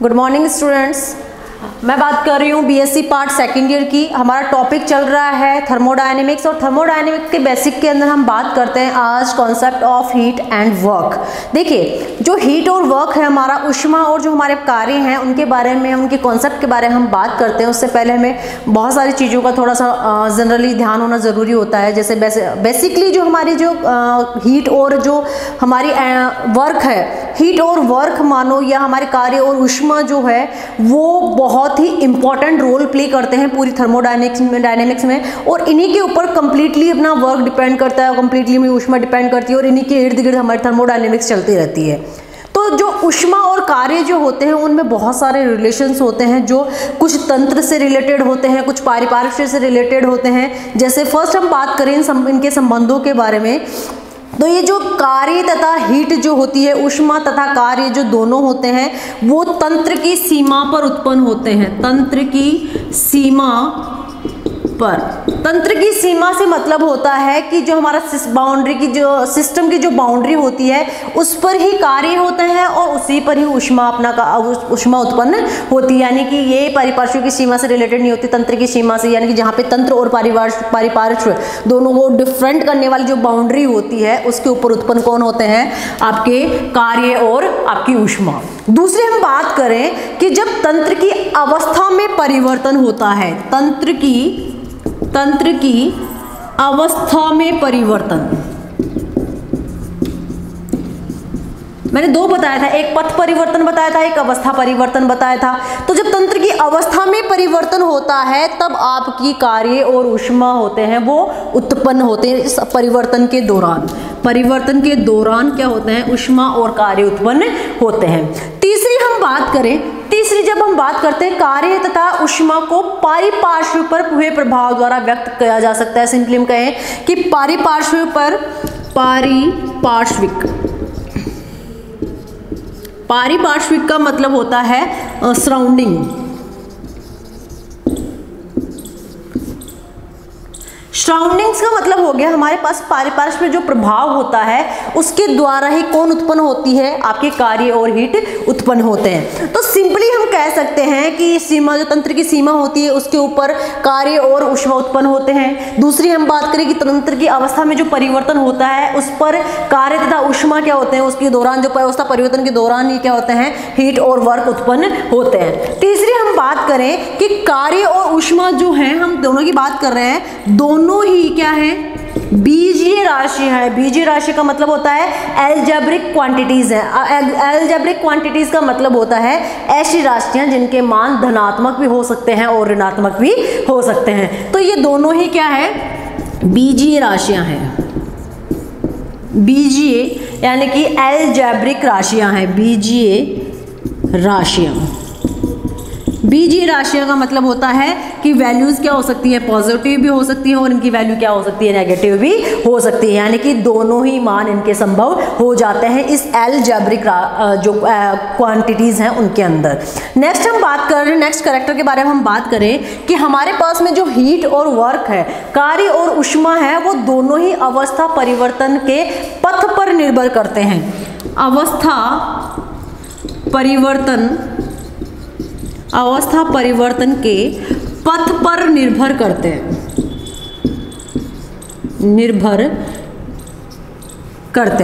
Good morning students. मैं बात कर रही हूँ बीएससी पार्ट सेकेंड ईयर की। हमारा टॉपिक चल रहा है थर्मोडायनेमिक्स और थर्मोडायनेमिक्स के बेसिक के अंदर हम बात करते हैं आज concept of heat and work. देखिए, जो हीट और वर्क है हमारा, ऊष्मा और जो हमारे कार्य हैं उनके बारे में, उनके कॉन्सेप्ट के बारे में हम बात करते हैं। उससे पहले हमें बहुत सारी चीज़ों का थोड़ा सा जनरली ध्यान होना ज़रूरी होता है। जैसे बेसिकली जो हमारी जो हीट और जो हमारी वर्क है, हीट और वर्क मानो या हमारे कार्य और ऊष्मा जो है वो बहुत ही इंपॉर्टेंट रोल प्ले करते हैं पूरी थर्मोडायनेमिक्स में, और इन्हीं के ऊपर कंप्लीटली अपना वर्क डिपेंड करता है, कंप्लीटली में ऊष्मा डिपेंड करती है और इन्हीं के इर्द गिर्द हमारी थर्मोडायनेमिक्स चलती रहती है। तो जो ऊष्मा और कार्य जो होते हैं उनमें बहुत सारे रिलेशंस होते हैं, जो कुछ तंत्र से रिलेटेड होते हैं, कुछ पारिपार्श्विक से रिलेटेड होते हैं। जैसे फर्स्ट हम बात करें इनके संबंधों के बारे में, तो ये जो कार्य तथा हीट जो होती है, ऊष्मा तथा कार्य जो दोनों होते हैं वो तंत्र की सीमा पर उत्पन्न होते हैं। तंत्र की सीमा पर, तंत्र की सीमा से मतलब होता है कि जो हमारा बाउंड्री की जो सिस्टम की जो बाउंड्री होती है उस पर ही कार्य होते हैं और उसी पर ही ऊष्मा ऊष्मा उत्पन्न होती है। यानी कि ये पारिपार्श्विक की सीमा से रिलेटेड नहीं होती, तंत्र की सीमा से, यानी कि जहाँ पे तंत्र और पारिपार्श्व दोनों को डिफरेंट करने वाली जो बाउंड्री होती है उसके ऊपर उत्पन्न कौन होते हैं? आपके कार्य और आपकी ऊष्मा। दूसरी हम बात करें कि जब तंत्र की अवस्था में परिवर्तन होता है, तंत्र की अवस्था में परिवर्तन, मैंने दो बताया था, एक पथ परिवर्तन बताया था, एक अवस्था परिवर्तन बताया था। तो जब तंत्र की अवस्था में परिवर्तन होता है तब आपकी कार्य और ऊष्मा होते हैं वो उत्पन्न होते हैं। इस परिवर्तन के दौरान क्या होते हैं? ऊष्मा और कार्य उत्पन्न होते हैं। तीसरी जब हम बात करते हैं कार्य तथा ऊष्मा को पारिपार्श्व पर हुए प्रभाव द्वारा व्यक्त किया जा सकता है। सिंपली हम कहें कि पारिपार्श्विक का मतलब होता है सराउंडिंग। सराउंडिंग्स का मतलब हो गया हमारे पास पारिपार्श्व में जो प्रभाव होता है उसके द्वारा ही कौन उत्पन्न होती है? आपके कार्य और हीट उत्पन्न होते हैं। तो सिंपली हम कह सकते हैं कि सीमा, जो तंत्र की सीमा होती है उसके ऊपर कार्य और ऊष्मा उत्पन्न होते हैं। दूसरी हम बात करें कि तंत्र की अवस्था में जो परिवर्तन होता है उस पर कार्य तथा ऊष्मा क्या होते हैं, उसके दौरान जो अवस्था परिवर्तन के दौरान ही क्या होते हैं? हीट और वर्क उत्पन्न होते हैं। तीसरी हम बात करें कि कार्य और ऊष्मा जो है, हम दोनों की बात कर रहे हैं, दोनों ही क्या है? बीजीय राशि है। बीजीय राशि का मतलब होता है एल्जेब्रिक क्वांटिटीज है। एल्जेब्रिक क्वांटिटीज का मतलब होता है ऐसी राशियां जिनके मान धनात्मक भी हो सकते हैं और ऋणात्मक भी हो सकते हैं। तो ये दोनों ही क्या है? बीजीय राशियां हैं। बीजीय यानी कि एल्जेब्रिक राशियां हैं। बीजीय राशियां का मतलब होता है कि वैल्यूज क्या हो सकती है? पॉजिटिव भी हो सकती है और इनकी वैल्यू क्या हो सकती है? नेगेटिव भी हो सकती है। यानी कि दोनों ही मान इनके संभव हो जाते हैं इस एल्जेब्रिक जो क्वांटिटीज हैं उनके अंदर। नेक्स्ट हम बात कर रहे हैं, नेक्स्ट कैरेक्टर के बारे में हम बात करें कि हमारे पास में जो हीट और वर्क है, कार्य और ऊष्मा है, वो दोनों ही अवस्था परिवर्तन के पथ पर निर्भर करते हैं। अवस्था परिवर्तन के पथ पर निर्भर करते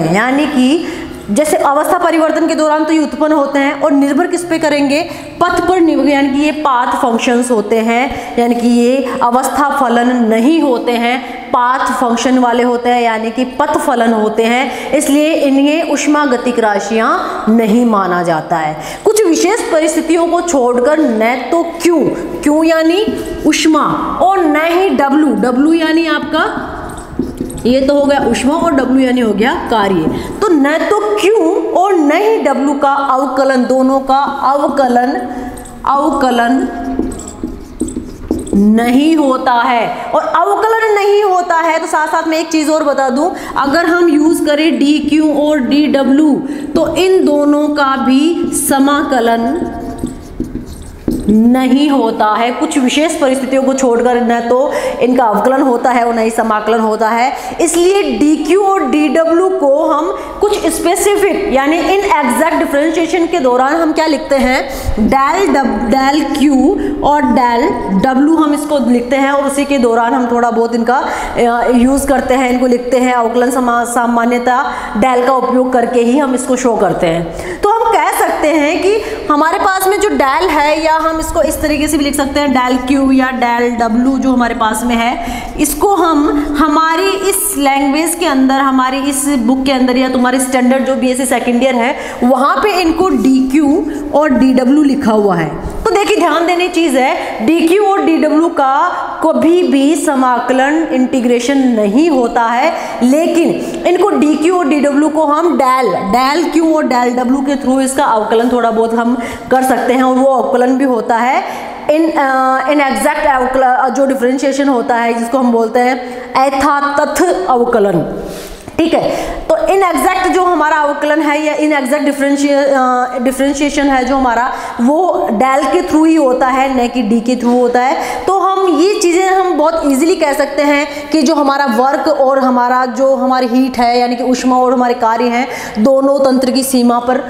हैं। यानी कि जैसे अवस्था परिवर्तन के दौरान तो ये उत्पन्न होते हैं और निर्भर किस पे करेंगे? पथ पर निर्भर, यानी कि ये पाथ फंक्शंस होते हैं, यानी कि ये अवस्था फलन नहीं होते हैं, पाथ फंक्शन वाले होते हैं, यानी कि पथ फलन होते हैं। इसलिए इन्हें ऊष्मागतिक राशियां नहीं माना जाता है। कुछ विशेष परिस्थितियों को छोड़कर न तो क्यू यानी ऊष्मा और न ही डब्ल्यू यानी आपका, ये तो हो गया ऊष्मा और W यानी हो गया कार्य, तो न तो Q और न ही W का अवकलन, दोनों का अवकलन नहीं होता है। और अवकलन नहीं होता है तो साथ साथ में एक चीज और बता दूं, अगर हम यूज करें DQ और DW तो इन दोनों का भी समाकलन नहीं होता है। कुछ विशेष परिस्थितियों को छोड़कर न तो इनका अवकलन होता है और न ही समाकलन होता है। इसलिए dq और dw को हम कुछ स्पेसिफिक यानी इन एग्जैक्ट डिफरेंशिएशन के दौरान हम क्या लिखते हैं, डेल q और डेल w हम इसको लिखते हैं और उसी के दौरान हम थोड़ा बहुत इनका यूज़ करते हैं, इनको लिखते हैं। अवकलन सामान्यता डेल का उपयोग करके ही हम इसको शो करते हैं। तो हम कह सकते हैं कि हमारे पास में जो डेल है, या हम इसको इस तरीके से भी लिख सकते हैं डेल क्यू या डेल डब्लू जो हमारे पास में है, इसको हम हमारी इस लैंग्वेज के अंदर, हमारी इस बुक के अंदर या तुम्हारे स्टैंडर्ड जो बीएससी सेकेंड ईयर है वहाँ पे इनको डी क्यू और डी डब्लू लिखा हुआ है। तो देखिए ध्यान देने चीज़ है, डी क्यू और डी डब्लू का कभी भी समाकलन इंटीग्रेशन नहीं होता है, लेकिन इनको डी क्यू और डी डब्लू को हम डेल क्यू और डेल डब्लू के थ्रू इसका अवकलन थोड़ा बहुत हम कर सकते हैं, और वो अवकलन भी होता है इन एग्जैक्ट जो डिफरेंशिएशन होता है जिसको हम बोलते हैं यथातथ अवकलन। ठीक है, तो इन एग्जैक्ट जो हमारा अवकलन है या इन एग्जैक्ट डिफरेंशिएशन है जो हमारा, वो डेल के थ्रू ही होता है, न कि डी के थ्रू होता है। तो हम ये चीज़ें हम बहुत इजीली कह सकते हैं कि जो हमारा वर्क और हमारा जो हमारी हीट है यानी कि ऊष्मा और हमारे कार्य हैं, दोनों तंत्र की सीमा पर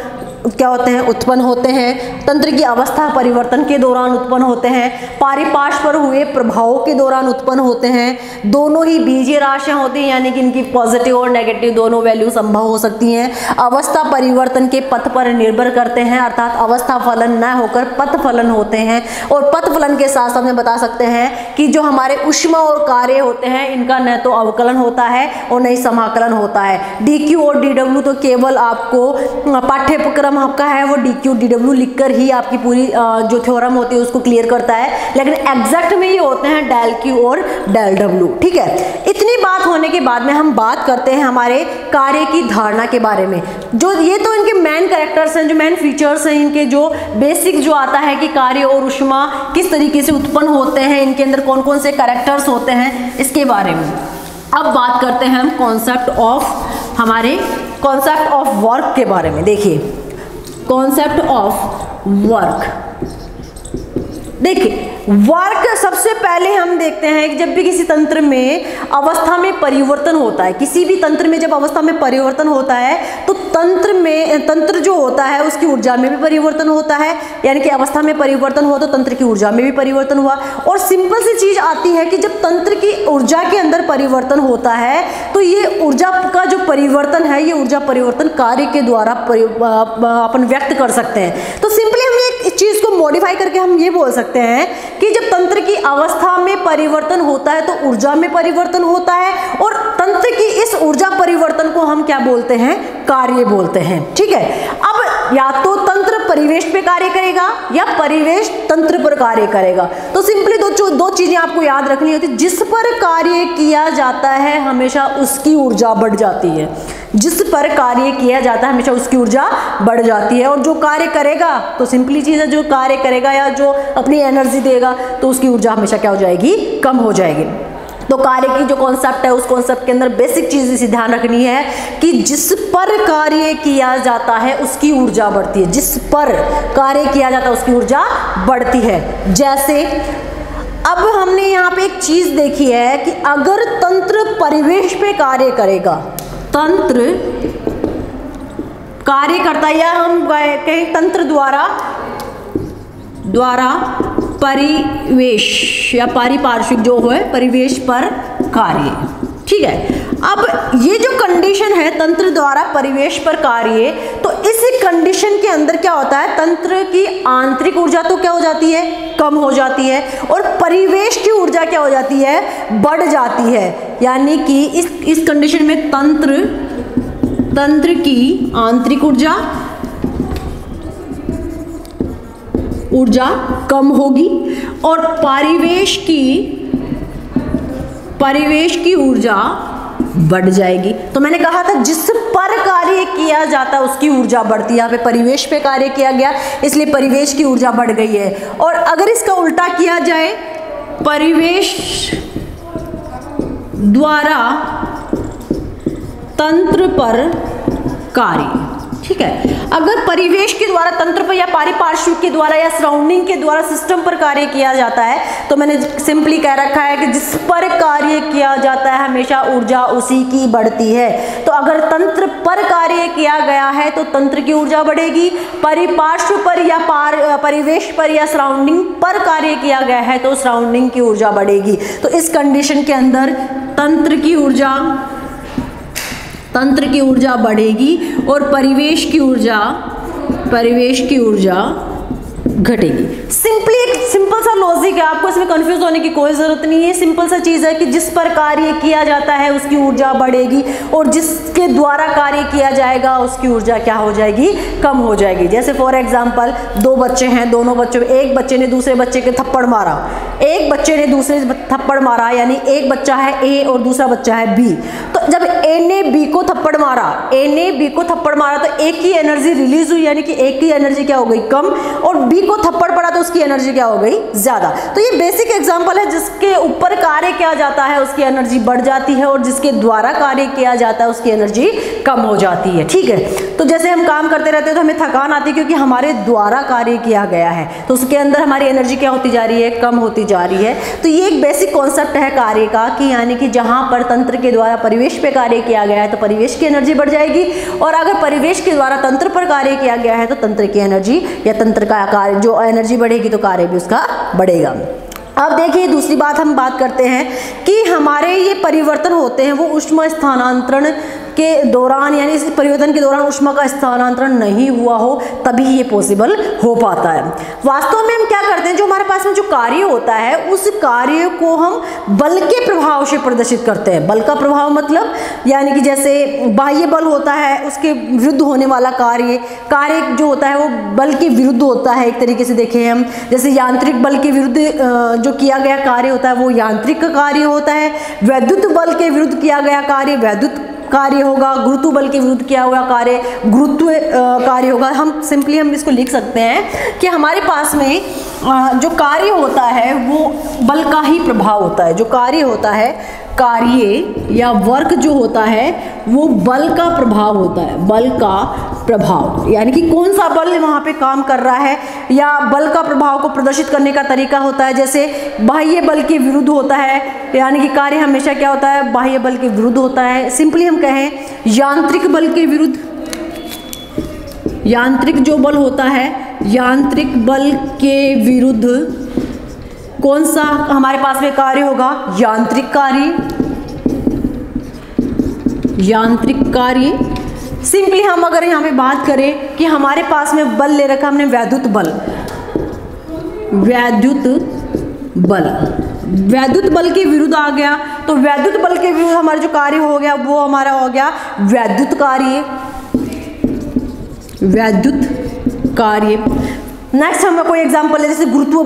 क्या होते हैं, उत्पन्न होते हैं। तंत्र की अवस्था परिवर्तन के दौरान उत्पन्न होते हैं, पारिपार्श्व पर हुए प्रभावों के दौरान उत्पन्न होते हैं। दोनों ही बीजीय राशियां होती हैं यानी कि इनकी पॉजिटिव और नेगेटिव दोनों वैल्यू संभव हो सकती हैं। अवस्था परिवर्तन के पथ पर निर्भर करते हैं, अर्थात अवस्था फलन न होकर पथ फलन होते हैं। और पथ फलन के साथ साथ में बता सकते हैं कि जो हमारे ऊष्मा और कार्य होते हैं इनका न तो अवकलन होता है और न ही समाकलन होता है। डी क्यू और डी डब्ल्यू तो केवल आपको पाठ्यक्रम आपका है वो डी क्यू डी डब्ल्यू लिखकर ही आपकी पूरी जो थ्योरम होती है उसको क्लियर करता है, लेकिन एग्जैक्ट में ये होते हैं डेल क्यू और डेल डब्ल्यू। ठीक है, इतनी बात होने के बाद में हम बात करते हैं हमारे कार्य की धारणा के बारे में। जो ये तो इनके मेन कैरेक्टर्स हैं, जो मेन फीचर्स हैं इनके, जो बेसिक जो आता है कि कार्य और ऊष्मा किस तरीके से उत्पन्न होते हैं, इनके अंदर कौन कौन से कैरेक्टर्स होते हैं, इसके बारे में अब बात करते हैं हम कॉन्सेप्ट ऑफ वर्क के बारे में। देखिए कॉन्सेप्ट ऑफ वर्क, देखिए वर्क सबसे पहले हम देखते हैं कि जब भी किसी तंत्र में अवस्था में परिवर्तन होता है, किसी भी तंत्र में जब अवस्था में परिवर्तन होता है तो तंत्र जो होता है उसकी ऊर्जा में भी परिवर्तन होता है, यानी कि अवस्था में परिवर्तन हुआ तो तंत्र की ऊर्जा में भी परिवर्तन हुआ। और सिंपल सी चीज आती है कि जब तंत्र की ऊर्जा के अंदर परिवर्तन होता है तो ये ऊर्जा का जो परिवर्तन है, ये ऊर्जा परिवर्तन कार्य के द्वारा अपन व्यक्त कर सकते हैं। तो सिंपली हम एक चीज को मॉडिफाई करके हम ये बोल सकते हैं कि जब तंत्र की अवस्था में परिवर्तन होता है तो ऊर्जा में परिवर्तन होता है, और तंत्र की इस ऊर्जा परिवर्तन को हम क्या बोलते हैं, कार्य बोलते हैं। ठीक है, अब या तो तंत्र परिवेश पे कार्य करेगा या परिवेश तंत्र पर कार्य करेगा। तो सिंपली दो चीजें आपको याद रखनी होती है। जिस पर कार्य किया जाता है हमेशा उसकी ऊर्जा बढ़ जाती है, जिस पर कार्य किया जाता है हमेशा उसकी ऊर्जा बढ़ जाती है। और जो कार्य करेगा तो सिंपली चीज है, जो कार्य करेगा या जो अपनी एनर्जी देगा तो उसकी ऊर्जा हमेशा क्या हो जाएगी, कम हो जाएगी। तो कार्य की जो कॉन्सेप्ट है उस कॉन्सेप्ट के अंदर बेसिक चीज इसे ध्यान रखनी है कि जिस पर कार्य किया जाता है उसकी ऊर्जा बढ़ती है, जिस पर कार्य किया जाता है उसकी ऊर्जा बढ़ती है। जैसे अब हमने यहाँ पे एक चीज देखी है कि अगर तंत्र परिवेश पे कार्य करेगा, तंत्र कार्य करता है, या हम कहें तंत्र द्वारा परिवेश या पारिपार्श्विक जो है परिवेश पर कार्य। ठीक है, अब ये जो कंडीशन है तंत्र द्वारा परिवेश पर कार्य, तो इस कंडीशन के अंदर क्या होता है, तंत्र की आंतरिक ऊर्जा तो क्या हो जाती है, कम हो जाती है, और परिवेश की ऊर्जा क्या हो जाती है, बढ़ जाती है। यानी कि इस कंडीशन में तंत्र की आंतरिक ऊर्जा कम होगी और परिवेश की ऊर्जा बढ़ जाएगी। तो मैंने कहा था जिस पर कार्य किया जाता है उसकी ऊर्जा बढ़ती है, यहाँ पे परिवेश पे कार्य किया गया इसलिए परिवेश की ऊर्जा बढ़ गई है। और अगर इसका उल्टा किया जाए, परिवेश द्वारा तंत्र पर कार्य। ठीक है, अगर परिवेश के द्वारा, तंत्र पर या पारिपार्श्विक के द्वारा या सराउंडिंग के द्वारा सिस्टम पर कार्य किया जाता है, तो मैंने सिंपली कह रखा है कि जिस पर कार्य किया जाता है हमेशा ऊर्जा उसी की बढ़ती है। तो अगर तंत्र पर कार्य किया गया है तो तंत्र की ऊर्जा बढ़ेगी, परिपार्श्व पर या परिवेश पर या सराउंडिंग पर कार्य किया गया है तो सराउंडिंग की ऊर्जा बढ़ेगी। तो इस कंडीशन के अंदर तंत्र की ऊर्जा बढ़ेगी और परिवेश की ऊर्जा घटेगी। सिंपल सा लॉजिक है, आपको इसमें कंफ्यूज होने की कोई जरूरत नहीं है। सिंपल सा चीज है कि जिस पर कार्य किया जाता है उसकी ऊर्जा बढ़ेगी और जिसके द्वारा कार्य किया जाएगा उसकी ऊर्जा क्या हो जाएगी, कम हो जाएगी। जैसे फॉर एग्जांपल दो बच्चे हैं, दोनों बच्चों, एक बच्चे ने दूसरे बच्चे के थप्पड़ मारा, एक बच्चे ने दूसरे थप्पड़ मारा, यानी एक बच्चा है ए और दूसरा बच्चा है बी। तो जब ए ने बी को थप्पड़ मारा तो एक की एनर्जी रिलीज हुई, यानी कि एक की एनर्जी क्या हो गई, कम, और बी को थप्पड़ पड़ा तो उसकी एनर्जी क्या हो गई, ज्यादा। तो ये बेसिक एग्जांपल है, जिसके ऊपर कार्य किया जाता है उसकी एनर्जी बढ़ जाती है और जिसके द्वारा कार्य किया जाता है उसकी एनर्जी कम हो जाती है। ठीक है, तो जैसे हम काम करते रहते हैं तो हमें थकान आती है क्योंकि हमारे द्वारा कार्य किया गया है, तो उसके अंदर हमारी एनर्जी क्या होती जा रही है, कम होती जा रही है। तो ये एक बेसिक कॉन्सेप्ट है कार्य का, कि यानी कि जहां पर तंत्र के द्वारा परिवेश पे कार्य किया गया है तो परिवेश की एनर्जी बढ़ जाएगी, और अगर परिवेश के द्वारा तंत्र पर कार्य किया गया है तो तंत्र की एनर्जी या तंत्र का कार्य जो एनर्जी बढ़ेगी तो कार्य भी उसका बढ़ेगा। अब देखिए दूसरी बात हम बात करते हैं कि हमारे ये परिवर्तन होते हैं वो ऊष्मा स्थानांतरण के दौरान, यानी इस परिवर्तन के दौरान ऊष्मा का स्थानांतरण नहीं हुआ हो तभी ये पॉसिबल हो पाता है। वास्तव में हम क्या करते हैं, जो हमारे पास में जो कार्य होता है उस कार्य को हम बल के प्रभाव से प्रदर्शित करते हैं। बल का प्रभाव मतलब यानी कि जैसे बाह्य बल होता है उसके विरुद्ध होने वाला कार्य जो होता है वो बल के विरुद्ध होता है। एक तरीके से देखें हम, जैसे यांत्रिक बल के विरुद्ध जो किया गया कार्य होता है वो यांत्रिक कार्य होता है, वैद्युत बल के विरुद्ध किया गया कार्य वैद्युत कार्य होगा, गुरुत्व बल के विरुद्ध किया हुआ कार्य गुरुत्व कार्य होगा। हम इसको लिख सकते हैं कि हमारे पास में जो कार्य होता है वो बल का ही प्रभाव होता है। जो कार्य होता है, कार्य या वर्क जो होता है वो बल का प्रभाव होता है। बल का प्रभाव यानी कि कौन सा बल वहाँ पे काम कर रहा है, या बल का प्रभाव को प्रदर्शित करने का तरीका होता है जैसे बाह्य बल के विरुद्ध होता है, यानी कि कार्य हमेशा क्या होता है, बाह्य बल के विरुद्ध होता है। सिंपली हम कहें यांत्रिक बल के विरुद्ध, यांत्रिक जो बल होता है यांत्रिक बल के विरुद्ध कौन सा हमारे पास में कार्य होगा, यांत्रिक कार्य। सिंपली हम अगर यहाँ पे बात करें कि हमारे पास में बल ले रखा हमने वैद्युत बल के विरुद्ध आ गया, तो वैद्युत बल के विरुद्ध हमारा जो कार्य हो गया वो हमारा हो गया वैद्युत कार्य। नेक्स्ट हम कोई एग्जांपल है, जैसे गुरुत्व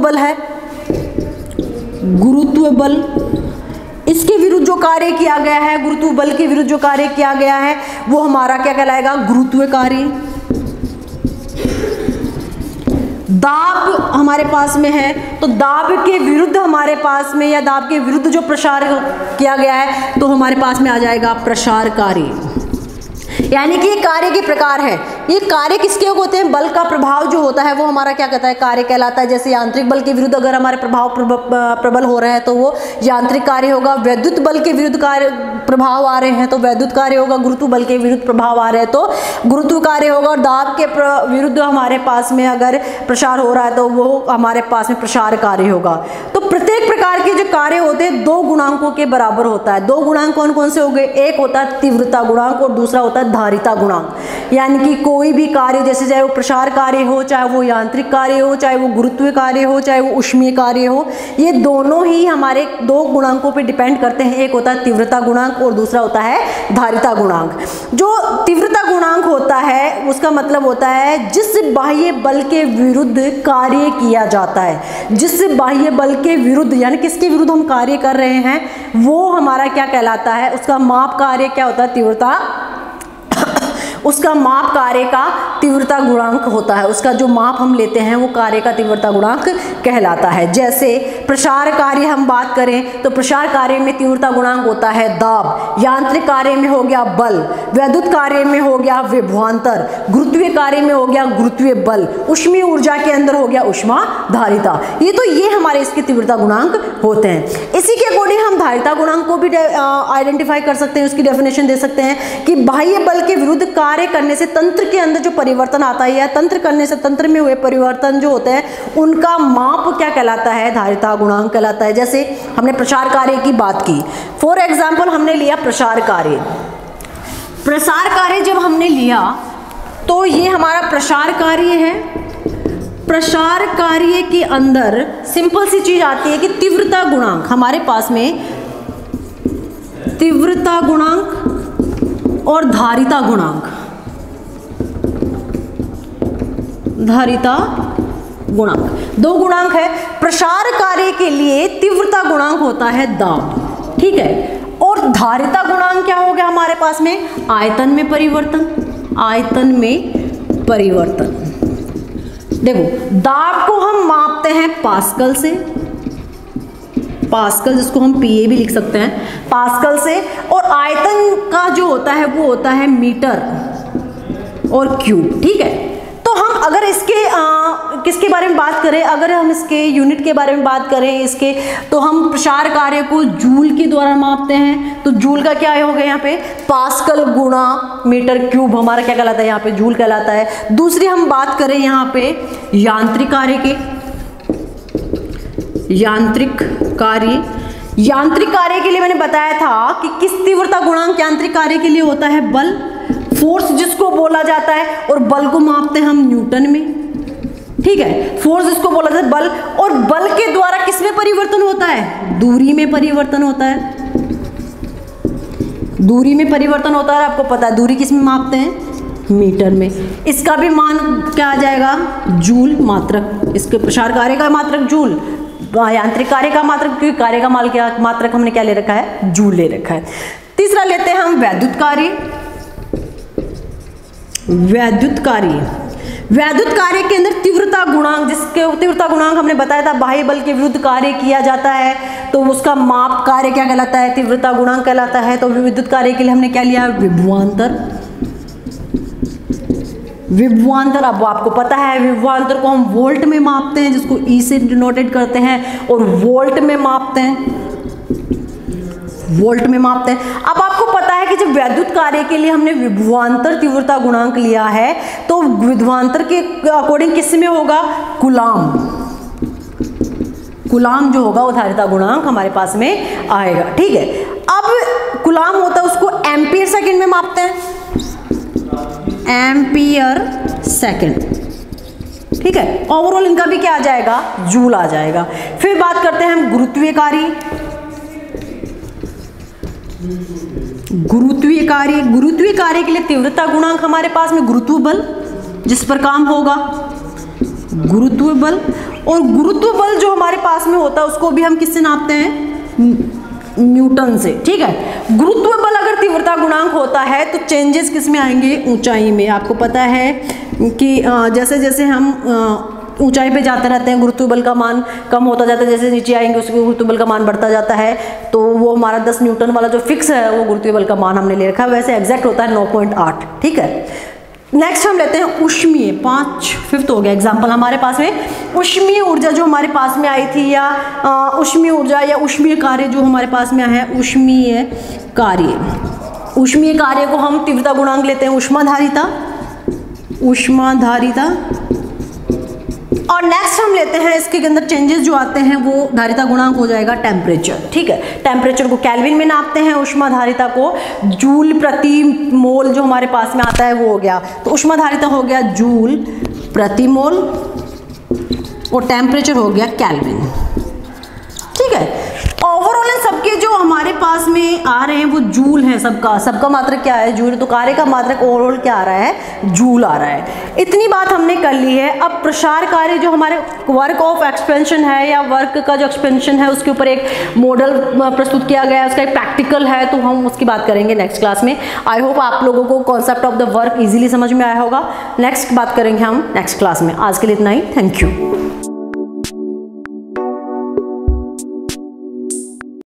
बल, इसके विरुद्ध जो कार्य किया गया है, गुरुत्व बल के विरुद्ध जो कार्य किया गया है वो हमारा क्या कहलाएगा, गुरुत्व कार्य। दाब हमारे पास में है तो दाब के विरुद्ध हमारे पास में, या दाब के विरुद्ध जो प्रसार किया गया है तो हमारे पास में आ जाएगा प्रसार कार्य। यानी कि ये कार्य के प्रकार है। ये कार्य किसके होते हैं, बल का प्रभाव जो होता है वो हमारा क्या कहता है, कार्य कहलाता है। जैसे यांत्रिक बल के विरुद्ध अगर हमारे प्रभाव प्रबल हो रहे हैं तो वो यांत्रिक कार्य होगा, वैद्युत बल के विरुद्ध कार्य प्रभाव आ रहे हैं तो वैद्युत कार्य होगा, गुरुत्व बल के विरुद्ध प्रभाव आ रहे हैं तो गुरुत्व कार्य होगा, और दाब के विरुद्ध हमारे पास में अगर प्रसार हो रहा है तो वो हमारे पास में प्रसार कार्य होगा। तो प्रत्येक प्रकार के जो कार्य होते हैं दो गुणांकों के बराबर होता है। दो गुणांक कौन कौन से हो गए, एक होता है तीव्रता गुणांक और दूसरा होता है धारिता गुणांक। यानी कि कोई भी कार्य, जैसे चाहे वो प्रसार कार्य हो, चाहे वो यांत्रिक कार्य हो, चाहे वो गुरुत्वीय कार्य हो, चाहे वो ऊष्मीय कार्य हो, ये दोनों ही हमारे दो गुणांकों पे डिपेंड करते हैं। एक होता है तीव्रता गुणांक और दूसरा होता है धारिता गुणांक। जो तीव्रता गुणांक होता है उसका मतलब होता है जिस बाह्य बल के विरुद्ध कार्य किया जाता है, जिस बाह्य बल के विरुद्ध यानी किसके विरुद्ध हम कार्य कर रहे हैं वो हमारा क्या कहलाता है, उसका माप कार्य क्या होता है, तीव्रता। उसका माप कार्य का तीव्रता गुणांक होता है। उसका जो माप हम लेते हैं वो कार्य का तीव्रता गुणांक कहलाता है। जैसे प्रसार कार्य हम बात करें तो प्रसार कार्य में तीव्रता गुणांक होता है दाब, यांत्रिक कार्य में हो गया बल, वैद्युत कार्य में हो गया विभवांतर, गुरुत्वीय कार्य में हो गया गुरुत्वीय बल, ऊष्मीय ऊर्जा के अंदर हो गया ऊष्माधारिता। ये हमारे इसके तीव्रता गुणांक होते हैं। इसी के अकॉर्डिंग हम धारिता गुणांक को भी आइडेंटिफाई कर सकते हैं, उसकी डेफिनेशन दे सकते हैं कि बाह्य बल के विरुद्ध कार्य करने से तंत्र के अंदर जो परिवर्तन आता है या तंत्र करने से तंत्र में हुए परिवर्तन जो होते हैं उनका माप क्या कहलाता है, धारिता गुणांक कहलाता है। जैसे हमने प्रसार कार्य की बात की, फॉर एग्जाम्पल हमने लिया प्रसार कार्य। प्रसार कार्य जब हमने लिया तो ये हमारा प्रसार कार्य है। प्रसार कार्य के अंदर सिंपल सी चीज आती है कि तीव्रता गुणांक हमारे पास में, तीव्रता गुणांक और धारिता गुणांक, धारिता गुणांक दो गुणांक है। प्रसार कार्य के लिए तीव्रता गुणांक होता है दाब, ठीक है, और धारिता गुणांक क्या हो गया हमारे पास में, आयतन में परिवर्तन, आयतन में परिवर्तन। देखो दाब को हम मापते हैं पास्कल से, पास्कल जिसको हम पीए भी लिख सकते हैं, पास्कल से, और आयतन का जो होता है वो होता है मीटर और क्यूब, ठीक है। तो हम अगर इसके किसके बारे में बात करें, अगर हम इसके यूनिट के बारे में बात करें इसके, तो हम प्रसार कार्य को जूल के द्वारा मापते हैं। तो जूल का क्या हो गया यहाँ पे, पास्कल गुणा मीटर क्यूब हमारा क्या कहलाता है, यहाँ पे जूल कहलाता है। दूसरी हम बात करें यहाँ पे यांत्रिक कार्य के, यांत्रिक कार्य, यांत्रिक कार्य के लिए मैंने बताया था कि किस तीव्रता गुणांक यांत्रिक कार्य के लिए होता है, बल, फोर्स जिसको बोला जाता है, और बल को मापते हैं हम न्यूटन में, ठीक है। फोर्स जिसको बोला जाता है बल, और बल के द्वारा किस में परिवर्तन होता है, दूरी में परिवर्तन होता है, दूरी में परिवर्तन होता है। आपको पता है दूरी किस में मापते हैं, मीटर में। इसका भी मान क्या आ जाएगा, जूल मात्रक। इसके प्रसार कार्य का मात्रक जूल, यांत्रिक कार्य का मात्रक, क्योंकि कार्य का माल क्या मात्रक हमने क्या ले रखा है, जूल ले रखा है। तीसरा लेते हैं हम वैद्युत कार्य। वैद्युत कार्य, वैद्युत कार्य के अंदर तीव्रता गुणांक, जिसके तीव्रता गुणांक हमने बताया था बाह्य बल के विरुद्ध कार्य किया जाता है तो उसका माप कार्य क्या कहलाता है, तीव्रता गुणांक कहलाता है। तो विद्युत कार्य के लिए हमने क्या लिया, विभवांतर, विभवांतर। अब आपको पता है विभवांतर को हम वोल्ट में मापते हैं, जिसको ई से डिनोटेड करते हैं, और वोल्ट में मापते हैं, वोल्ट में मापते हैं। अब आपको पता है कि जब वैद्युत कार्य के लिए हमने विभवांतर तीव्रता गुणांक लिया है तो विभवांतर के अकॉर्डिंग किस में होगा, कूलाम, कूलाम जो होगा वो धारिता गुणांक हमारे पास में आएगा, ठीक है। अब कूलाम होता है उसको एम्पियर सेकंड में मापते हैं, एम्पियर सेकंड, ठीक है। ओवरऑल इनका भी क्या आ जाएगा, जूल आ जाएगा। फिर बात करते हैं हम गुरुत्वीय कार्य। गुरुत्वीय कार्य, गुरुत्वीय कार्य के लिए तीव्रता गुणांक हमारे पास में गुरुत्व बल जिस पर काम होगा, गुरुत्व बल, और गुरुत्व बल जो हमारे पास में होता है उसको भी हम किससे नापते हैं, न्यूटन से, ठीक है। गुरुत्व बल अगर तीव्रता गुणांक होता है तो चेंजेस किस में आएंगे, ऊंचाई में। आपको पता है कि जैसे जैसे हम ऊंचाई पे जाते रहते हैं गुरुत्व बल का मान कम होता जाता है, जैसे नीचे आएंगे उसके गुरुत्व बल का मान बढ़ता जाता है। तो वो हमारा 10 न्यूटन वाला जो फिक्स है वो गुरुत्व बल का मान हमने ले रखा है, वैसे एग्जैक्ट होता है 9.8, ठीक है। नेक्स्ट हम लेते हैं ऊष्मीय, 5th हो गया एग्जाम्पल हमारे पास में। ऊष्मीय ऊर्जा जो हमारे पास में आई थी, या ऊष्मीय ऊर्जा या ऊष्मीय कार्य जो हमारे पास में है, ऊष्मीय कार्य, ऊष्मीय कार्य को हम तीव्रता गुणांक लेते हैं ऊष्माधारिता, ऊष्माधारिता। और नेक्स्ट हम लेते हैं इसके अंदर चेंजेस जो आते हैं वो धारिता गुणांक हो जाएगा टेम्परेचर, ठीक है। टेम्परेचर को केल्विन में नापते हैं, ऊष्माधारिता को जूल प्रति मोल जो हमारे पास में आता है वो हो गया, तो ऊष्माधारिता हो गया जूल प्रति मोल, और टेम्परेचर हो गया केल्विन, ठीक है। ओवरऑल इन सबके जो हमारे पास में आ रहे हैं वो जूल हैं, सबका मात्रक क्या है, जूल। तो कार्य का मात्रक ओवरऑल क्या आ रहा है, जूल आ रहा है। इतनी बात हमने कर ली है। अब प्रसार कार्य जो हमारे वर्क ऑफ एक्सपेंशन है या वर्क का जो एक्सपेंशन है उसके ऊपर एक मॉडल प्रस्तुत किया गया है, उसका एक प्रैक्टिकल है, तो हम उसकी बात करेंगे नेक्स्ट क्लास में। आई होप आप लोगों को concept of the work easily समझ में आया होगा। नेक्स्ट बात करेंगे हम नेक्स्ट क्लास में। आज के लिए इतना ही, थैंक यू।